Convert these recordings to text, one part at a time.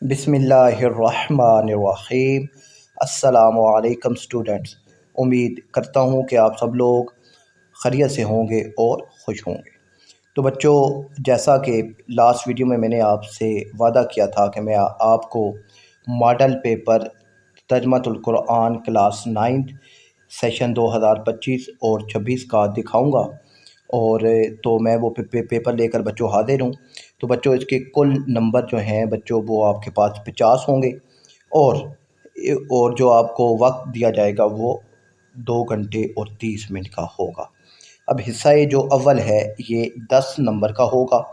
बिस्मिल्लाहिर्रहमानिर्रहीम। अस्सलामु अलैकुम स्टूडेंट्स। उम्मीद करता हूँ कि आप सब लोग खैरियत से होंगे और खुश होंगे। तो बच्चों, जैसा कि लास्ट वीडियो में मैंने आपसे वादा किया था कि मैं आपको मॉडल पेपर तर्जुमातुल कुरान क्लास 9 सेशन 2025 और 26 का दिखाऊंगा, और तो मैं वो पेपर लेकर बच्चों हाजिर हूँ। तो बच्चों, इसके कुल नंबर जो हैं बच्चों वो आपके पास 50 होंगे, और जो आपको वक्त दिया जाएगा वो 2 घंटे और 30 मिनट का होगा। अब हिस्सा जो अव्वल है ये 10 नंबर का होगा,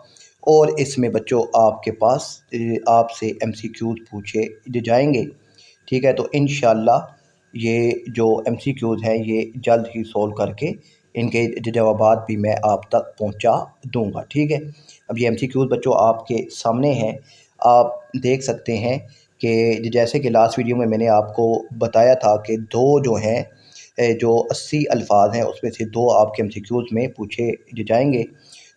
और इसमें बच्चों आपके पास आपसे MCQs पूछे जाएंगे। ठीक है, तो इंशाल्लाह ये जो MCQs हैं ये जल्द ही सोल्व करके इनके जवाबात भी मैं आप तक पहुंचा दूंगा। ठीक है, अब ये MCQs बच्चों आपके सामने हैं, आप देख सकते हैं कि जैसे कि लास्ट वीडियो में मैंने आपको बताया था कि दो जो हैं जो 80 अल्फाज हैं उसमें से 2 आपके MCQs में पूछे जाएंगे।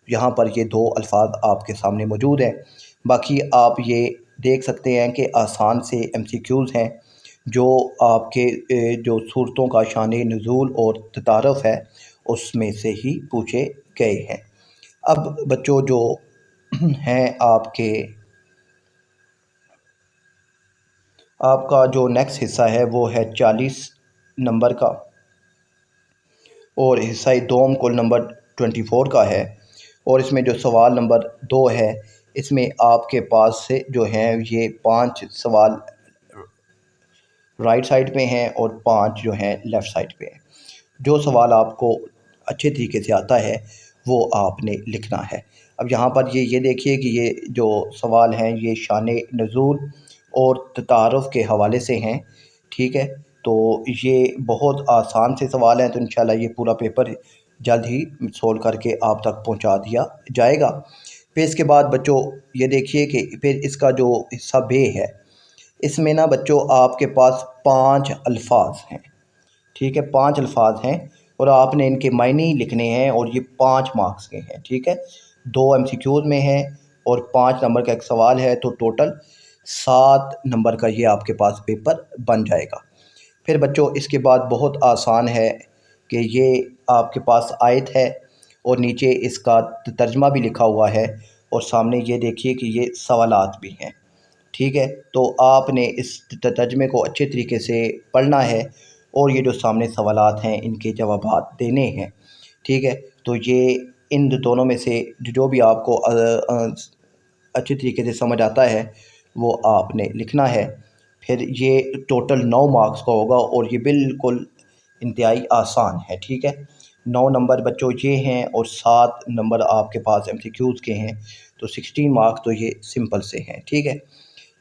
यहाँ पर ये 2 अल्फाज आपके सामने मौजूद हैं। बाकी आप ये देख सकते हैं कि आसान से MCQs हैं जो आपके जो सूरतों का शान नुज़ूल और तारुफ है उसमें से ही पूछे गए हैं। अब बच्चों जो हैं आपका जो नेक्स्ट हिस्सा है वो है 40 नंबर का, और हिस्सा दोम कुल नंबर 24 का है। और इसमें जो सवाल नंबर 2 है इसमें आपके पास से जो हैं ये 5 सवाल राइट साइड पे हैं और 5 जो हैं लेफ़्ट साइड पे हैं। जो सवाल आपको अच्छे तरीके से आता है वो आपने लिखना है। अब यहाँ पर ये देखिए कि ये जो सवाल हैं ये शान नुज़ूल और तारुफ के हवाले से हैं। ठीक है, तो ये बहुत आसान से सवाल हैं, तो इंशाल्लाह ये पूरा पेपर जल्द ही सोल्व करके आप तक पहुँचा दिया जाएगा। फिर इसके बाद बच्चों ये देखिए कि फिर इसका जो हिस्सा बे है इसमें ना बच्चों आपके पास 5 अल्फाज हैं। ठीक है, 5 अल्फाज हैं और आपने इनके मायने ही लिखने हैं, और ये 5 मार्क्स के हैं। ठीक है, 2 MCQs में हैं और 5 नंबर का एक सवाल है, तो टोटल 7 नंबर का ये आपके पास पेपर बन जाएगा। फिर बच्चों इसके बाद बहुत आसान है कि ये आपके पास आयत है और नीचे इसका तर्जमा भी लिखा हुआ है, और सामने ये देखिए कि ये सवालात भी हैं। ठीक है, तो आपने इस तर्जमे को अच्छे तरीके से पढ़ना है, और ये जो सामने सवालात हैं इनके जवाबात देने हैं। ठीक है, तो ये इन दोनों में से जो भी आपको अच्छे तरीके से समझ आता है वो आपने लिखना है। फिर ये टोटल 9 मार्क्स का होगा, और ये बिल्कुल इंतहाई आसान है। ठीक है, 9 नंबर बच्चों ये हैं और 7 नंबर आपके पास MCQs के हैं, तो 16 मार्क्स तो ये सिंपल से हैं। ठीक है,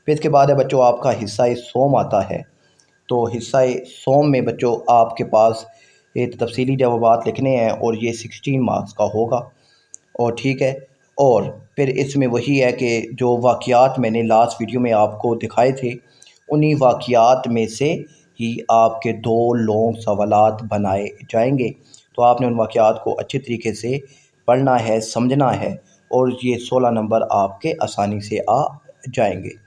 फिर इसके बाद है बच्चों आपका हिस्सा सोम आता है। तो हिस्सा सोम में बच्चों आपके पास एक तफसीली जवाबात लिखने हैं, और ये 16 मार्क्स का होगा। और ठीक है, और फिर इसमें वही है कि जो वाक़यात मैंने लास्ट वीडियो में आपको दिखाए थे उन्हीं वाक़यात में से ही आपके 2 लॉन्ग सवालात बनाए जाएंगे। तो आपने उन वाक़यात को अच्छे तरीके से पढ़ना है, समझना है, और ये 16 नंबर आपके आसानी से आ जाएंगे।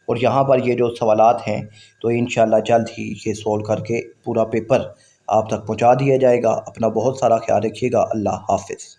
और यहाँ पर ये जो सवालात हैं तो इंशाल्लाह जल्द ही ये सोल्व करके पूरा पेपर आप तक पहुँचा दिया जाएगा। अपना बहुत सारा ख्याल रखिएगा। अल्लाह हाफ़िज़।